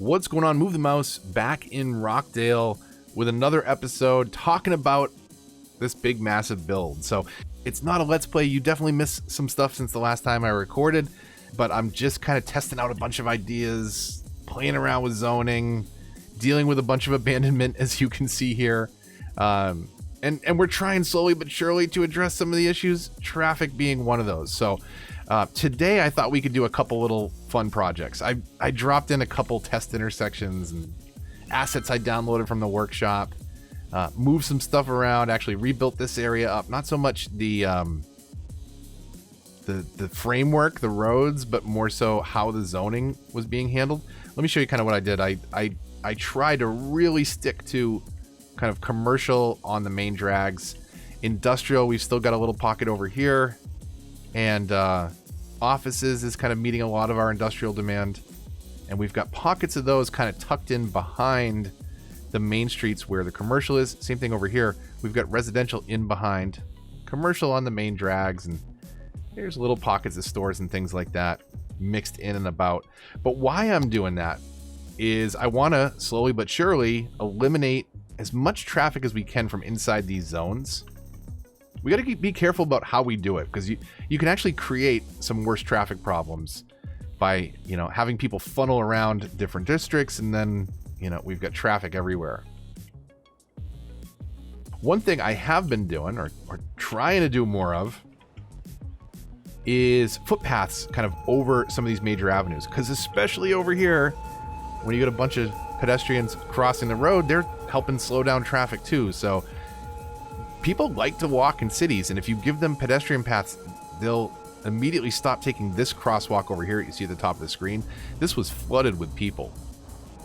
What's going on? Move the Mouse back in Rockdale with another episode talking about this big massive build. So it's not a let's play. You definitely missed some stuff since the last time I recorded, but I'm just kind of testing out a bunch of ideas, playing around with zoning, dealing with a bunch of abandonment, as you can see here. And we're trying slowly but surely to address some of the issues, traffic being one of those. So today I thought we could do a couple little fun projects. I dropped in a couple test intersections and assets I downloaded from the workshop, moved some stuff around, actually rebuilt this area up. Not so much the framework, the roads, but more so how the zoning was being handled. Let me show you kind of what I did. I tried to really stick to kind of commercial on the main drags. Industrial, we've still got a little pocket over here, and offices is kind of meeting a lot of our industrial demand, and we've got pockets of those kind of tucked in behind the main streets where the commercial is. Same thing over here, we've got residential in behind, commercial on the main drags, and there's little pockets of stores and things like that mixed in and about. But why I'm doing that is I want to slowly but surely eliminate as much traffic as we can from inside these zones. We got to be careful about how we do it, because you can actually create some worse traffic problems by, having people funnel around different districts, and then, we've got traffic everywhere. One thing I have been doing, or trying to do more of, is footpaths kind of over some of these major avenues, because especially over here, when you get a bunch of pedestrians crossing the road, they're helping slow down traffic too. So people like to walk in cities, and if you give them pedestrian paths, they'll immediately stop taking this crosswalk over here. You see at the top of the screen, this was flooded with people.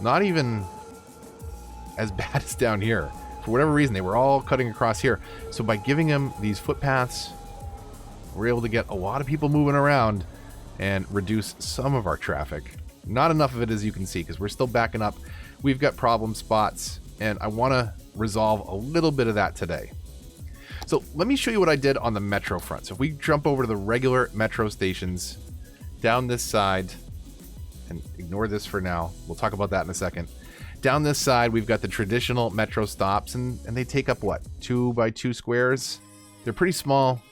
Not even as bad as down here. For whatever reason, they were all cutting across here. So by giving them these footpaths, we're able to get a lot of people moving around and reduce some of our traffic. Not enough of it, as you can see, because we're still backing up. We've got problem spots, and I want to resolve a little bit of that today. So let me show you what I did on the metro front. So if we jump over to the regular metro stations down this side, and ignore this for now, we'll talk about that in a second. Down this side, we've got the traditional metro stops, and they take up, 2 by 2 squares? They're pretty small,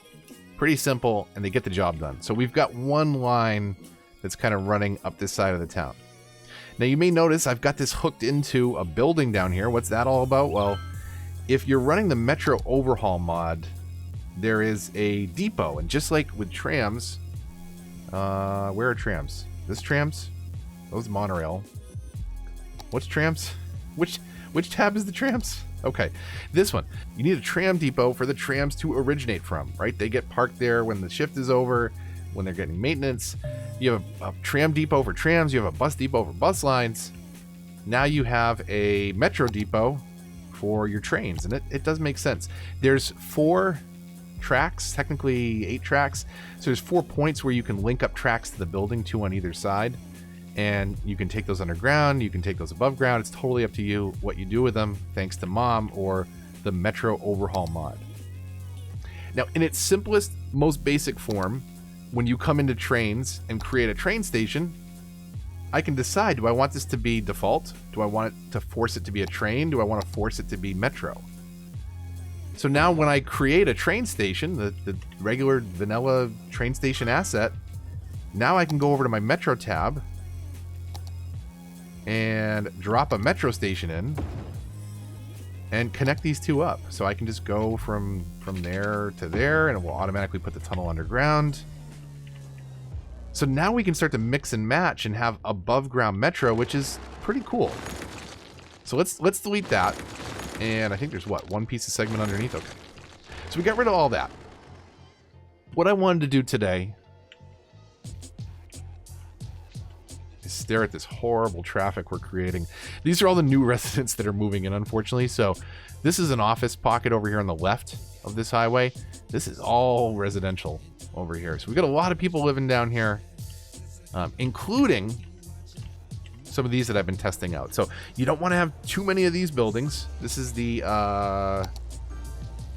pretty simple, and they get the job done. So we've got one line that's kind of running up this side of the town. Now you may notice I've got this hooked into a building down here. What's that all about? Well, if you're running the Metro Overhaul mod, there is a depot, and just like with trams, where are trams? This trams? Those monorail. What's trams? Which tab is the trams? Okay, this one. You need a tram depot for the trams to originate from, right? They get parked there when the shift is over, when they're getting maintenance. You have a tram depot for trams, you have a bus depot for bus lines. Now you have a metro depot for your trains, and it does make sense. There's 4 tracks, technically 8 tracks. So there's 4 points where you can link up tracks to the building, 2 on either side. And you can take those underground, you can take those above ground. It's totally up to you what you do with them, thanks to Mom or the Metro Overhaul mod. Now, in its simplest, most basic form, when you come into trains and create a train station, I can decide, do I want this to be default? Do I want it to force it to be a train? Do I want to force it to be metro? So now when I create a train station, the regular vanilla train station asset, now I can go over to my metro tab and drop a metro station in and connect these two up. So I can just go from there to there, and it will automatically put the tunnel underground. So now we can start to mix and match and have above ground metro, which is pretty cool. So let's delete that. And I think there's one piece of segment underneath. Okay. So we got rid of all that. What I wanted to do today is stare at this horrible traffic we're creating. These are all the new residents that are moving in, unfortunately. So this is an office pocket over here on the left of this highway. This is all residential over here. So we've got a lot of people living down here, including some of these that I've been testing out. So you don't want to have too many of these buildings. This is the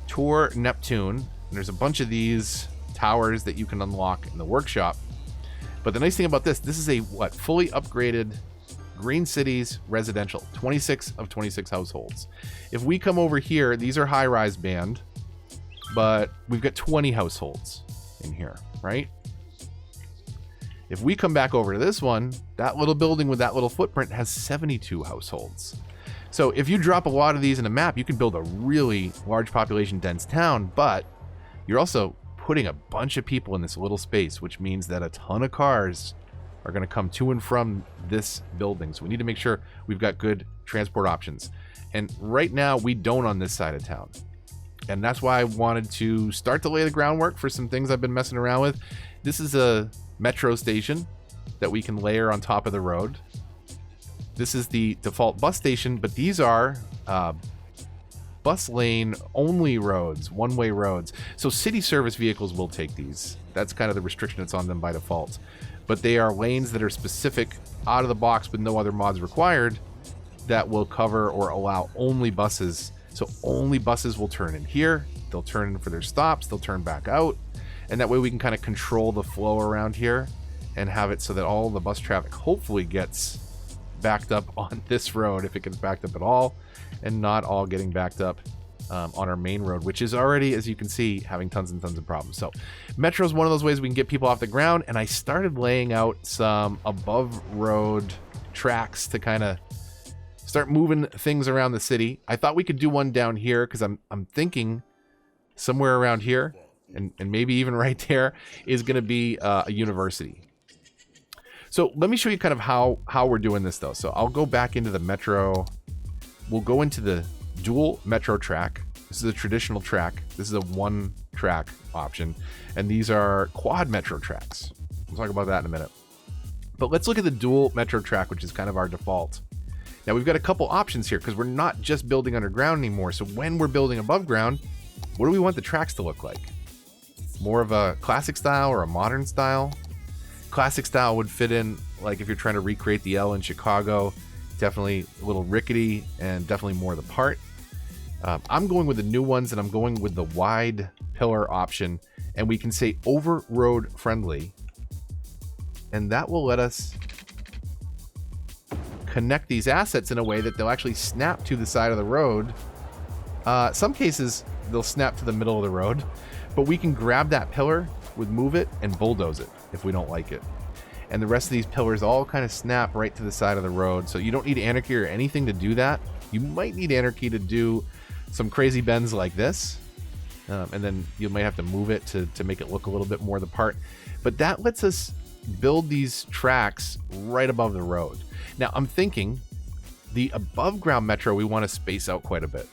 Tour Neptune, and there's a bunch of these towers that you can unlock in the workshop. But the nice thing about this is a fully upgraded Green Cities residential, 26 of 26 households. If we come over here, these are high-rise band, but we've got 20 households in here, right? If we come back over to this one, that little building with that little footprint has 72 households. So if you drop a lot of these in a map, you can build a really large population dense town, but you're also putting a bunch of people in this little space, which means that a ton of cars are going to come to and from this building. So we need to make sure we've got good transport options. And right now we don't on this side of town. And that's why I wanted to start to lay the groundwork for some things I've been messing around with. This is a metro station that we can layer on top of the road. This is the default bus station, but these are bus lane only roads, one-way roads. So city service vehicles will take these. That's kind of the restriction that's on them by default. But they are lanes that are specific out of the box with no other mods required that will cover or allow only buses. So only buses will turn in here. They'll turn in for their stops. They'll turn back out. And that way we can kind of control the flow around here and have it so that all the bus traffic hopefully gets backed up on this road, if it gets backed up at all, and not all getting backed up on our main road, which is already, as you can see, having tons and tons of problems. So metro is one of those ways we can get people off the ground, and I started laying out some above road tracks to kind of start moving things around the city. I thought we could do one down here because I'm thinking somewhere around here, and maybe even right there, is going to be a university. So let me show you kind of how we're doing this though. So I'll go back into the metro. We'll go into the dual metro track. This is a traditional track. This is a one track option. And these are quad metro tracks. We'll talk about that in a minute. But let's look at the dual metro track, which is kind of our default. Now we've got a couple options here because we're not just building underground anymore. So when we're building above ground, what do we want the tracks to look like? More of a classic style or a modern style? Classic style would fit in, like if you're trying to recreate the L in Chicago, definitely a little rickety and definitely more the part. I'm going with the new ones, and I'm going with the wide pillar option, and we can say over road friendly, and that will let us connect these assets in a way that they'll actually snap to the side of the road. Some cases they'll snap to the middle of the road, but we can grab that pillar, would move it and bulldoze it if we don't like it. And the rest of these pillars all kind of snap right to the side of the road. So you don't need anarchy or anything to do that. You might need anarchy to do some crazy bends like this. And then you might have to move it to make it look a little bit more the part. But that lets us build these tracks right above the road. Now I'm thinking the above ground metro, we want to space out quite a bit.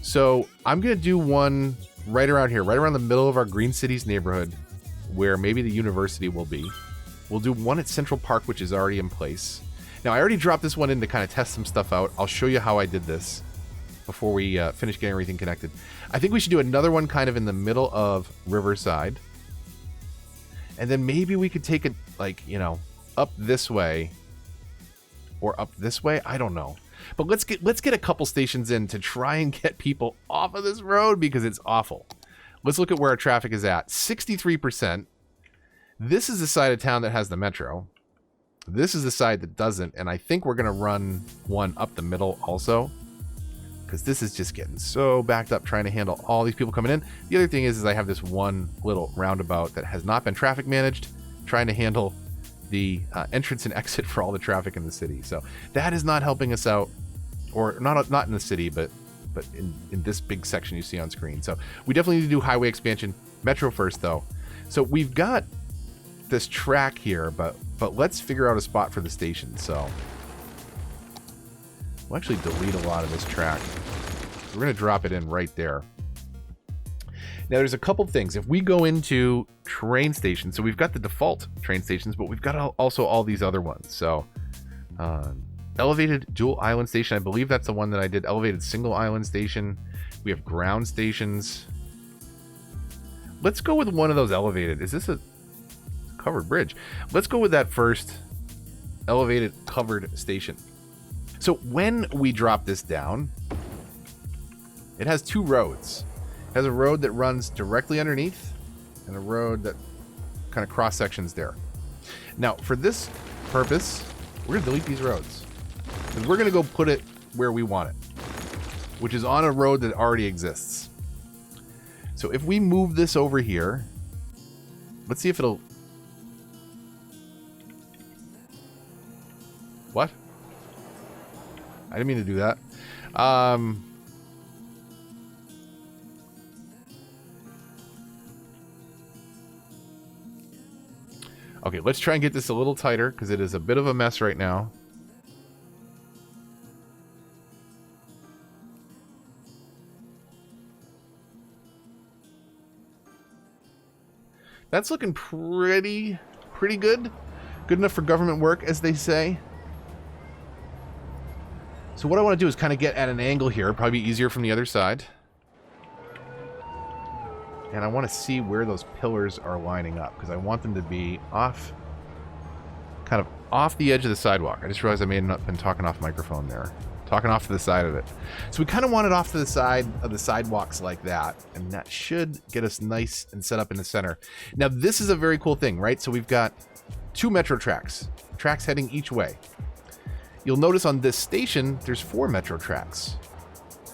So I'm going to do one right around here, right around the middle of our Green Cities neighborhood, where maybe the university will be. We'll do one at Central Park, which is already in place. Now, I already dropped this one in to kind of test some stuff out. I'll show you how I did this before we finish getting everything connected. I think we should do another one kind of in the middle of Riverside. And then maybe we could take it, like, you know, up this way or up this way. I don't know. But let's get a couple stations in to try and get people off of this road because it's awful. Let's look at where our traffic is at. 63%. This is the side of town that has the metro. This is the side that doesn't. And I think we're going to run one up the middle also, because this is just getting so backed up trying to handle all these people coming in. The other thing is I have this one little roundabout that has not been traffic managed, trying to handle the entrance and exit for all the traffic in the city. So that is not helping us out, or not in the city, but in this big section you see on screen. So we definitely need to do highway expansion. Metro first though. So we've got this track here, but let's figure out a spot for the station. So we'll actually delete a lot of this track. We're going to drop it in right there. Now there's a couple things. If we go into train stations, so we've got the default train stations, but we've got also all these other ones. So elevated dual island station, I believe that's the one that I did. Elevated single island station. We have ground stations. Let's go with one of those elevated. Is this a covered bridge? Let's go with that first elevated covered station. So when we drop this down, it has two roads. It has a road that runs directly underneath and a road that kind of cross sections there. Now for this purpose, We're going to delete these roads. And we're going to go put it where we want it, which is on a road that already exists. So if we move this over here, let's see if it'll... What? I didn't mean to do that. Okay, let's try and get this a little tighter because it is a bit of a mess right now. That's looking pretty good. Good enough for government work, as they say. So what I want to do is kind of get at an angle here. Probably be easier from the other side. And I want to see where those pillars are lining up, because I want them to be off, kind of off the edge of the sidewalk. I just realized I may have not been talking off microphone there. Talking off to the side of it. So we kind of want it off to the side of the sidewalks like that, and that should get us nice and set up in the center. Now this is a very cool thing, right? So we've got 2 metro tracks heading each way. You'll notice on this station, there's 4 metro tracks.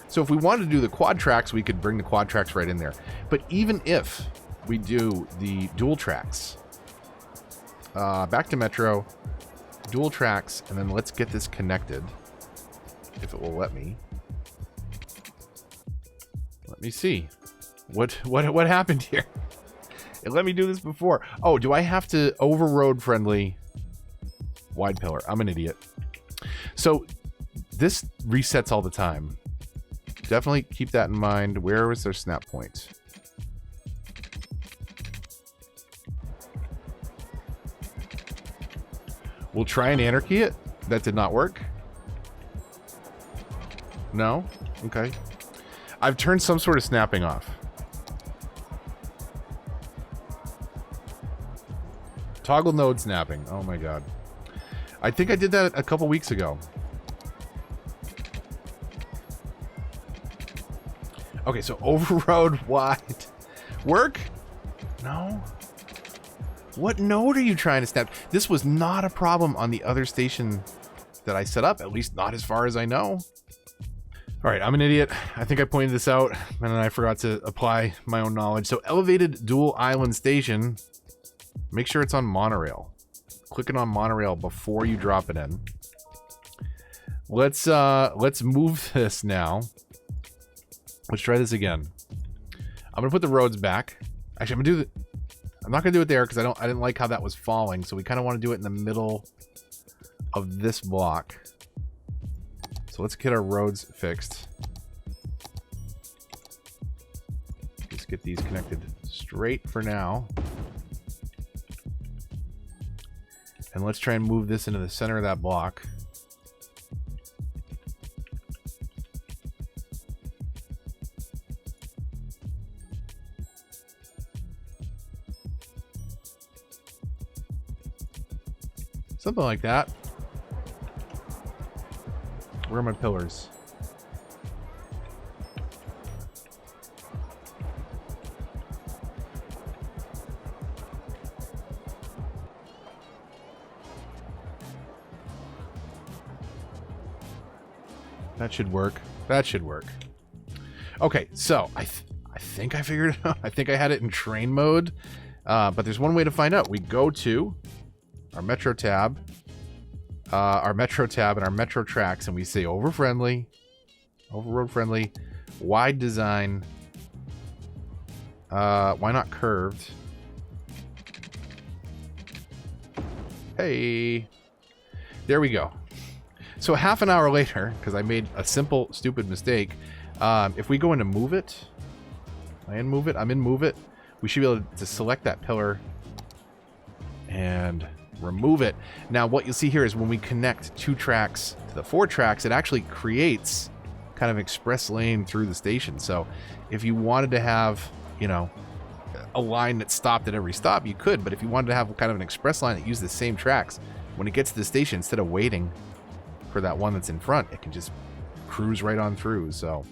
So if we wanted to do the quad tracks, we could bring the quad tracks right in there. But even if we do the dual tracks, back to metro, dual tracks, and then let's get this connected, if it will let me. Let me see. What happened here? It let me do this before. Oh, do I have to over-road friendly wide pillar? I'm an idiot. So this resets all the time. Definitely keep that in mind. Where was their snap point? We'll try and anarchy it. That did not work. No? Okay. I've turned some sort of snapping off. Toggle node snapping. Oh my god. I think I did that a couple weeks ago. Okay, so overroad wide. Work? No. What node are you trying to snap? This was not a problem on the other station that I set up, at least not as far as I know. All right, I'm an idiot. I think I pointed this out, and then I forgot to apply my own knowledge. So elevated dual island station, make sure it's on monorail. Click it on monorail before you drop it in. Let's move this now. Let's try this again. I'm gonna put the roads back. Actually, I'm not gonna do it there because I didn't like how that was falling. So we kind of want to do it in the middle of this block. So let's get our roads fixed. Just get these connected straight for now. And let's try and move this into the center of that block. Something like that. Where are my pillars? That should work. That should work. Okay, so I think I figured it out. I think I had it in train mode. But there's one way to find out. We go to our Metro tab, and our Metro tracks, and we say overroad friendly, wide design. Why not curved? Hey, there we go. So half an hour later, because I made a simple, stupid mistake, if we go into move it, I'm in move it, we should be able to select that pillar and remove it. Now what you'll see here is when we connect 2 tracks to the 4 tracks, it actually creates kind of express lane through the station. So if you wanted to have, you know, a line that stopped at every stop, you could, but if you wanted to have kind of an express line that used the same tracks, when it gets to the station, instead of waiting for that one that's in front, it can just cruise right on through. So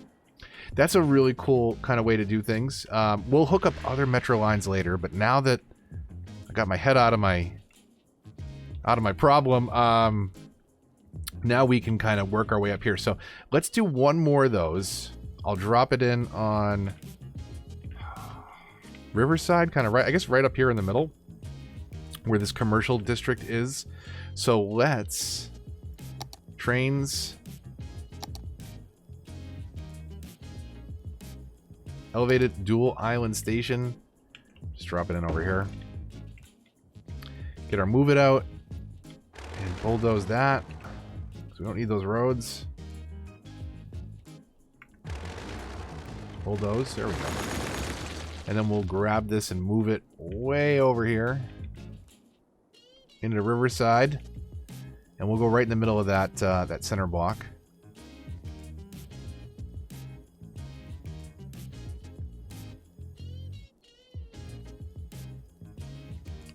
that's a really cool kind of way to do things. We'll hook up other metro lines later, but now that I got my head out of my problem, Now we can kind of work our way up here. So let's do one more of those. I'll drop it in on Riverside, kind of right, I guess right up here in the middle where this commercial district is. So let's trains, elevated dual island station. Just drop it in over here. Get our move it out and bulldoze that. So we don't need those roads. Bulldoze, there we go. And then we'll grab this and move it way over here into Riverside. And we'll go right in the middle of that that center block.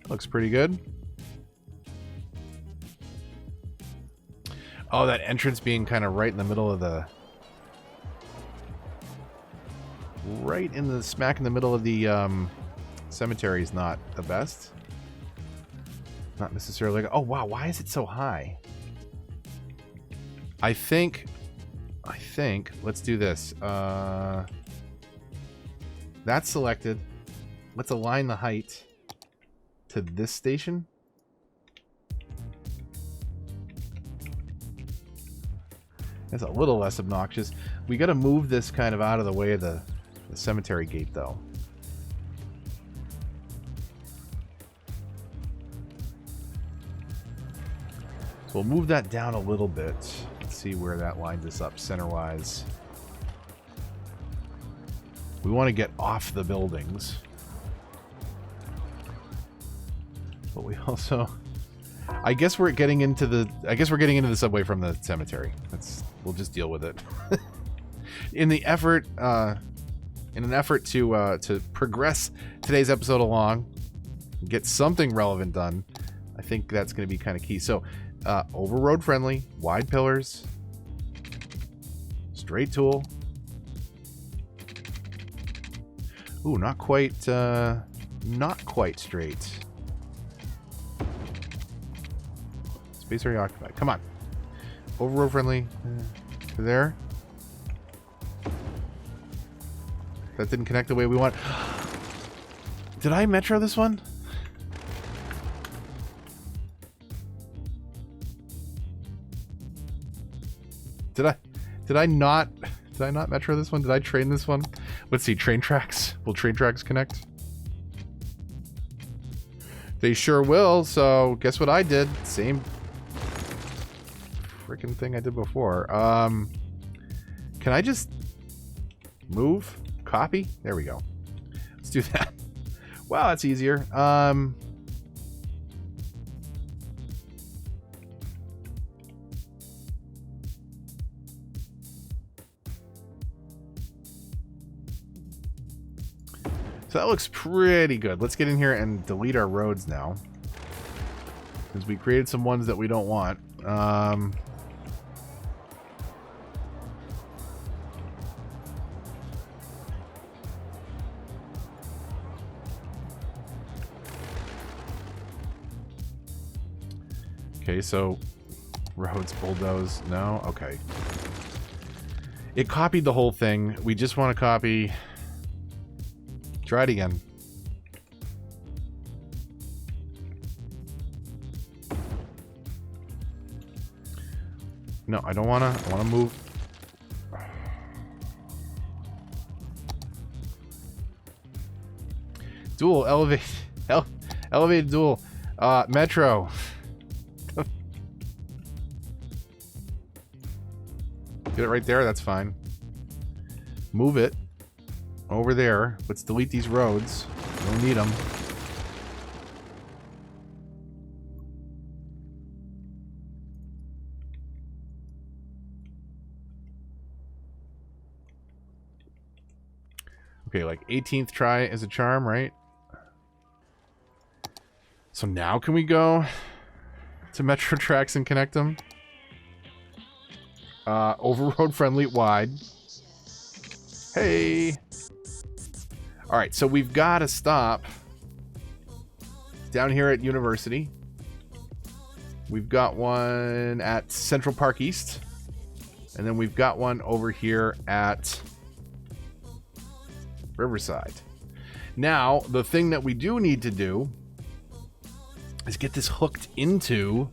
Looks pretty good. Oh, that entrance being kind of right in the middle of the... Right in the smack in the middle of the cemetery is not the best. Not necessarily. Oh, wow. Why is it so high? I think... Let's do this. That's selected. Let's align the height to this station. That's a little less obnoxious. We got to move this kind of out of the way of the cemetery gate, though. So we'll move that down a little bit. Let's see where that lines us up center-wise. We want to get off the buildings. But we also... I guess we're getting into the subway from the cemetery. We'll just deal with it. In an effort to progress today's episode along, get something relevant done, I think that's going to be kind of key. So, over road friendly, wide pillars, straight tool. Ooh, not quite straight. Space area occupied. Come on. Over road friendly. There. That didn't connect the way we want. Did I metro this one? Did I not metro this one? Did I train this one? Let's see, train tracks. Will train tracks connect? They sure will, so guess what I did? Same freaking thing I did before. Can I just move? Copy? There we go. Let's do that. Wow, that's easier. So that looks pretty good. Let's get in here and delete our roads now, because we created some ones that we don't want. Okay, so roads, bulldoze. No? Okay. It copied the whole thing. We just want to copy. Try it again. No, I don't want to. I want to move. Dual, elevated dual. Metro. Get it right there, that's fine. Move it over there. Let's delete these roads. We don't need them. Okay, like 18th try is a charm, right? So now can we go to Metro Tracks and connect them? Over road friendly, wide. Hey! Alright, so we've got to stop down here at University. We've got one at Central Park East. And then we've got one over here at Riverside. Now, the thing that we do need to do is get this hooked into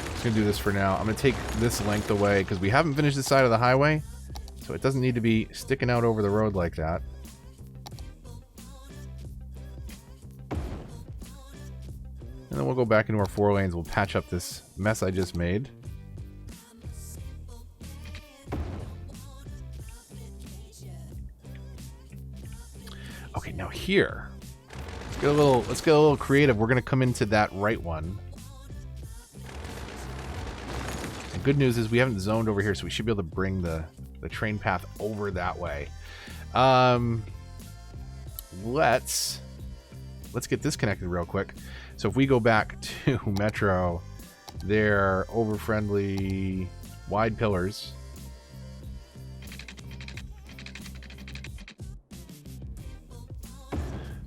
I'm gonna do this for now. I'm gonna take this length away because we haven't finished this side of the highway, so it doesn't need to be sticking out over the road like that. And then we'll go back into our 4 lanes. We'll patch up this mess I just made. Okay, now here, let's get a little creative. We're gonna come into that right one. And good news is we haven't zoned over here, so we should be able to bring the train path over that way. Let's get this connected real quick. So if we go back to Metro, they're over-friendly wide pillars.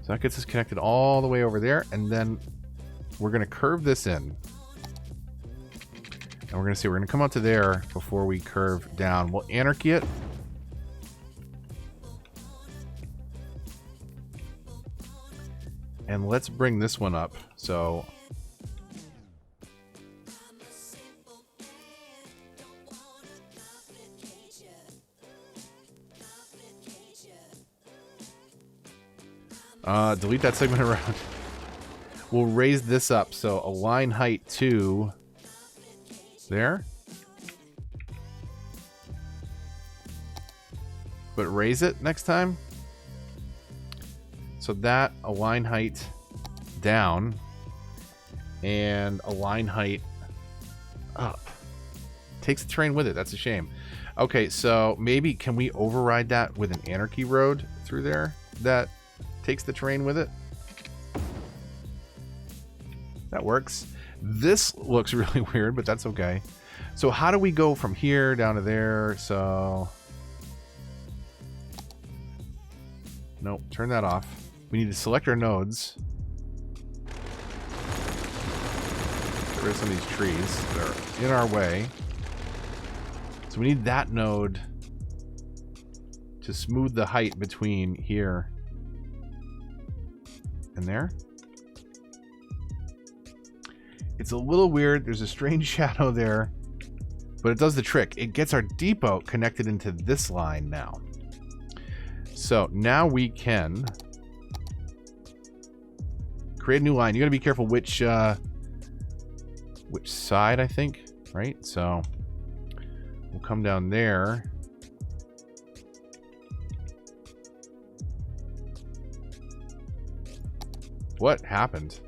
So that gets us connected all the way over there, and then we're going to curve this in. And we're going to see, we're going to come out to there before we curve down. We'll anarchy it. And let's bring this one up. So delete that segment around. We'll raise this up. So align height to there. But raise it next time. So that align height down and align height up. Takes the train with it. That's a shame. Okay, so maybe can we override that with an anarchy road through there that takes the train with it? That works. This looks really weird, but that's okay. So how do we go from here down to there? So nope, turn that off. We need to select our nodes. Get rid of some of these trees that are in our way. So we need that node to smooth the height between here and there. It's a little weird. There's a strange shadow there, but it does the trick. It gets our depot connected into this line now. So now we can create a new line. You gotta be careful which side, I think, right? So we'll come down there. What happened?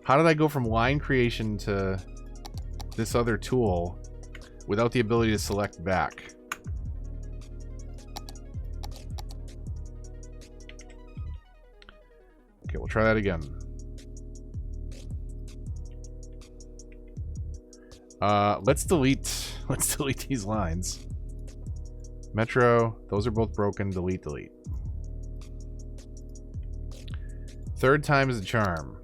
How did I go from line creation to this other tool without the ability to select back? Okay, we'll try that again. Let's delete these lines. Metro, those are both broken. Delete. Third time is a charm.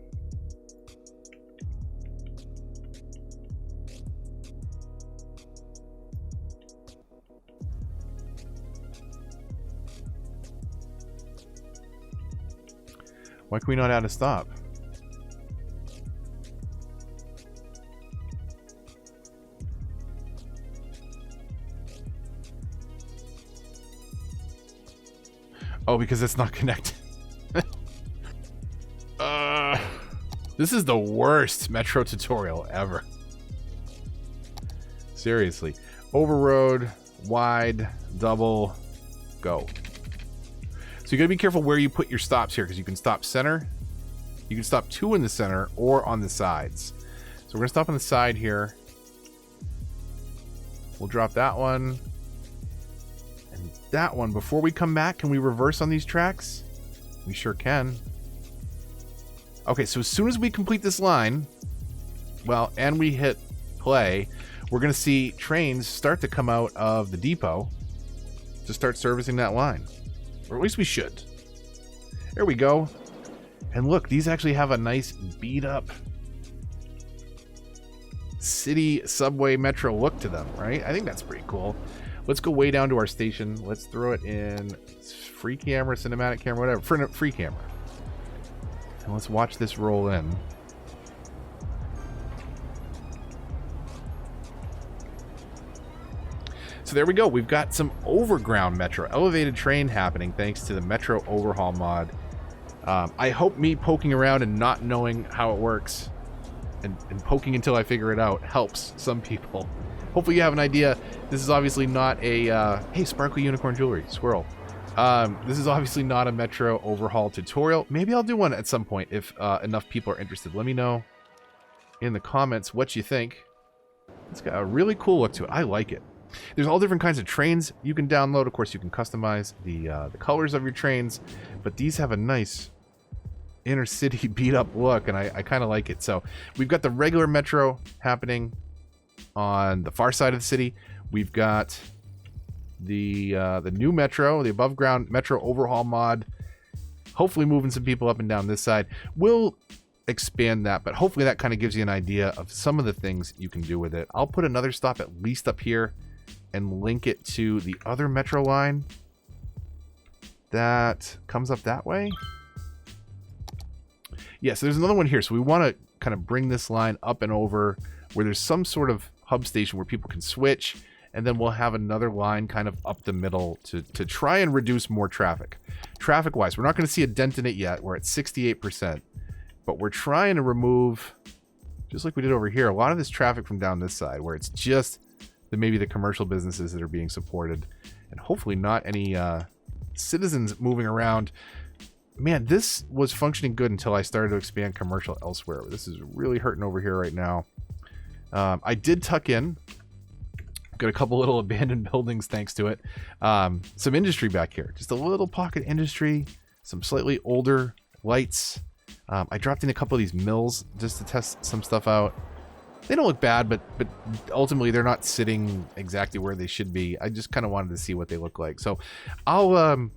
Why can we not add a stop? Oh, because it's not connected. This is the worst Metro tutorial ever. Seriously. Overroad, wide, double, go. So you gotta be careful where you put your stops here, because you can stop center, you can stop 2 in the center or on the sides. So we're gonna stop on the side here. We'll drop that one and that one. Before we come back, can we reverse on these tracks? We sure can. Okay, so as soon as we complete this line, well, and we hit play, we're gonna see trains start to come out of the depot to start servicing that line. Or at least we should. There we go. And look, these actually have a nice beat up city subway metro look to them, right? I think that's pretty cool. Let's go way down to our station. Let's throw it in free camera, cinematic camera, whatever, free camera. And let's watch this roll in. So there we go. We've got some overground metro, elevated train happening thanks to the Metro Overhaul mod. I hope me poking around and not knowing how it works and poking until I figure it out helps some people. Hopefully you have an idea. This is obviously not a... hey, sparkly unicorn jewelry, squirrel. This is obviously not a Metro Overhaul tutorial. Maybe I'll do one at some point if enough people are interested. Let me know in the comments what you think. It's got a really cool look to it. I like it. There's all different kinds of trains you can download. Of course, you can customize the colors of your trains, but these have a nice inner city beat up look, and I kind of like it. So we've got the regular metro happening on the far side of the city. We've got the new metro, the above ground Metro Overhaul mod, hopefully moving some people up and down this side. We'll expand that, but hopefully that kind of gives you an idea of some of the things you can do with it. I'll put another stop at least up here and link it to the other metro line that comes up that way. Yeah, so there's another one here. So we want to kind of bring this line up and over where there's some sort of hub station where people can switch, and then we'll have another line kind of up the middle to try and reduce more traffic. Traffic-wise, we're not going to see a dent in it yet. We're at 68%, but we're trying to remove, just like we did over here, a lot of this traffic from down this side where it's just maybe the commercial businesses that are being supported, and hopefully not any citizens moving around. Man, this was functioning good until I started to expand commercial elsewhere. This is really hurting over here right now. I did tuck in, got a couple little abandoned buildings thanks to it. Some industry back here, just a little pocket industry, some slightly older lights. I dropped in a couple of these mills just to test some stuff out. They don't look bad, but ultimately they're not sitting exactly where they should be. I just kind of wanted to see what they look like. So I'll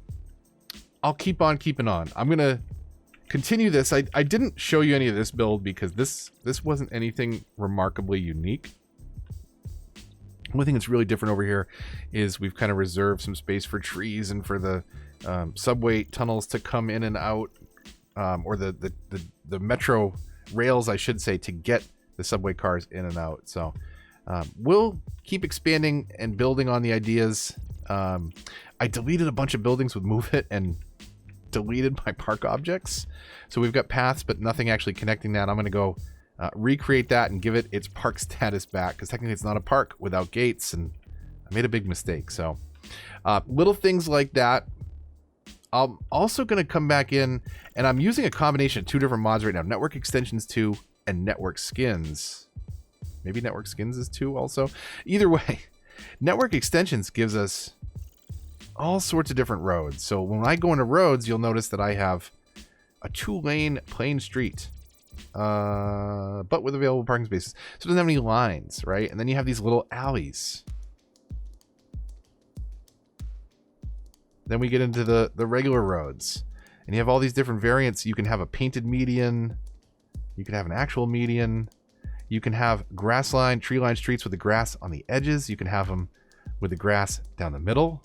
keep on keeping on. I'm gonna continue this. I didn't show you any of this build because this wasn't anything remarkably unique. One thing that's really different over here is we've kind of reserved some space for trees and for the subway tunnels to come in and out, or the metro rails, I should say, to get the subway cars in and out. So we'll keep expanding and building on the ideas. I deleted a bunch of buildings with Move It and deleted my park objects. So we've got paths, but nothing actually connecting that. I'm going to go recreate that and give it its park status back, because technically it's not a park without gates, and I made a big mistake. So little things like that. I'm also going to come back in, and I'm using a combination of two different mods right now, Network Extensions 2 and Network Skins. Maybe Network Skins is 2 also. Either way, Network Extensions gives us all sorts of different roads. So when I go into roads, you'll notice that I have a 2-lane plain street, but with available parking spaces. So it doesn't have any lines, right? And then you have these little alleys. Then we get into the regular roads, and you have all these different variants. You can have a painted median. You can have an actual median. You can have grass line, tree line streets with the grass on the edges. You can have them with the grass down the middle,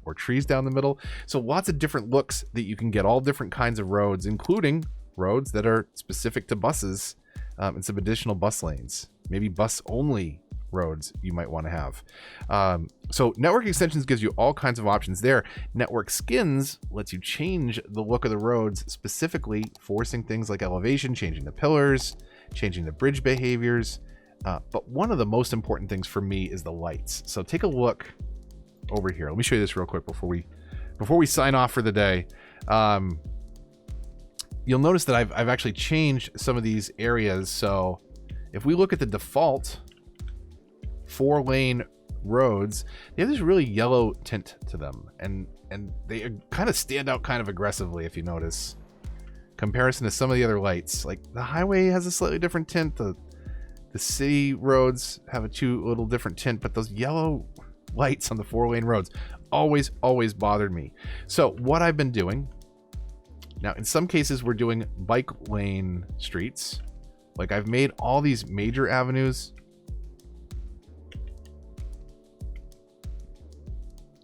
or trees down the middle. So lots of different looks that you can get, all different kinds of roads, including roads that are specific to buses, and some additional bus lanes, maybe bus only roads you might want to have. So Network Extensions gives you all kinds of options there. Network Skins lets you change the look of the roads, specifically forcing things like elevation, changing the pillars, changing the bridge behaviors. But one of the most important things for me is the lights. So take a look over here. Let me show you this real quick before we sign off for the day. You'll notice that I've actually changed some of these areas. So if we look at the default 4-lane roads, they have this really yellow tint to them, and they kind of stand out kind of aggressively if you notice, comparison to some of the other lights. Like the highway has a slightly different tint, the city roads have a little different tint, but those yellow lights on the 4-lane roads always bothered me. So what I've been doing Now, in some cases, we're doing bike lane streets. Like I've made all these major avenues.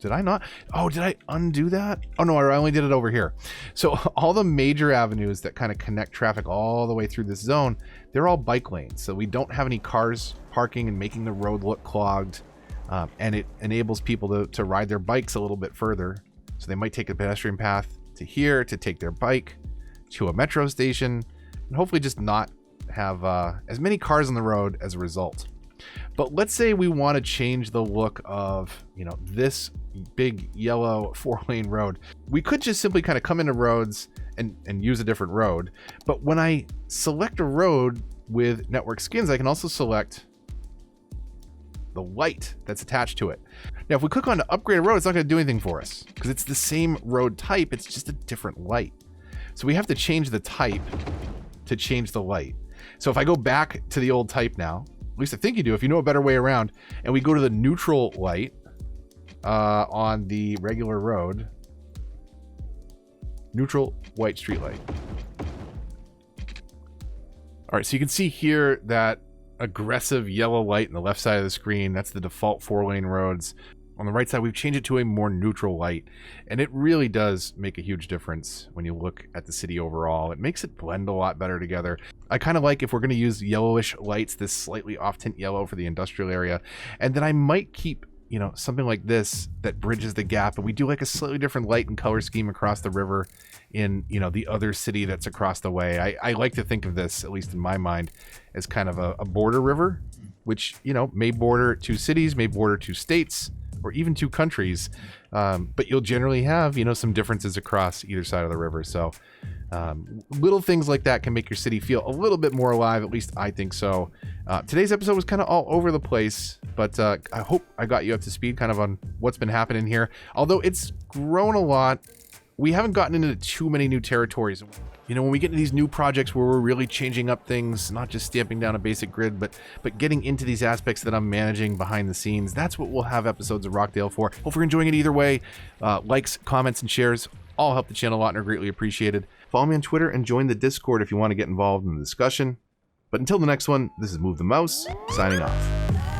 Did I not? Oh, did I undo that? Oh no, I only did it over here. So all the major avenues that kind of connect traffic all the way through this zone, they're all bike lanes. So we don't have any cars parking and making the road look clogged. And it enables people to ride their bikes a little bit further. So they might take a pedestrian path to here to take their bike to a metro station and hopefully just not have as many cars on the road as a result. But let's say we want to change the look of, you know, this big yellow 4-lane road. We could just simply kind of come into roads and use a different road. But when I select a road with network skins, I can also select the light that's attached to it. Now, if we click on to upgrade a road, it's not going to do anything for us because it's the same road type. It's just a different light. So we have to change the type to change the light. So if I go back to the old type now, at least I think you do if you know a better way around, and we go to the neutral light on the regular road, neutral white street light. All right, so you can see here that aggressive yellow light on the left side of the screen. That's the default 4-lane roads. On the right side, we've changed it to a more neutral light, and it really does make a huge difference when you look at the city overall. It makes it blend a lot better together. I kind of like if we're going to use yellowish lights, this slightly off-tint yellow for the industrial area, and then I might keep, you know, something like this that bridges the gap, and we do like a slightly different light and color scheme across the river in, you know, the other city that's across the way. I like to think of this, at least in my mind, as kind of a border river, which, you know, may border 2 cities, may border 2 states, or even 2 countries, but you'll generally have, you know, some differences across either side of the river. So little things like that can make your city feel a little bit more alive, at least I think so. Today's episode was kind of all over the place, but I hope I got you up to speed kind of on what's been happening here. Although it's grown a lot, we haven't gotten into too many new territories. You know, when we get into these new projects where we're really changing up things, not just stamping down a basic grid, but getting into these aspects that I'm managing behind the scenes, that's what we'll have episodes of Rockdale for. Hope you're enjoying it either way. Likes, comments, and shares all help the channel a lot and are greatly appreciated. Follow me on Twitter and join the Discord if you want to get involved in the discussion. But until the next one, this is Move the Mouse, signing off.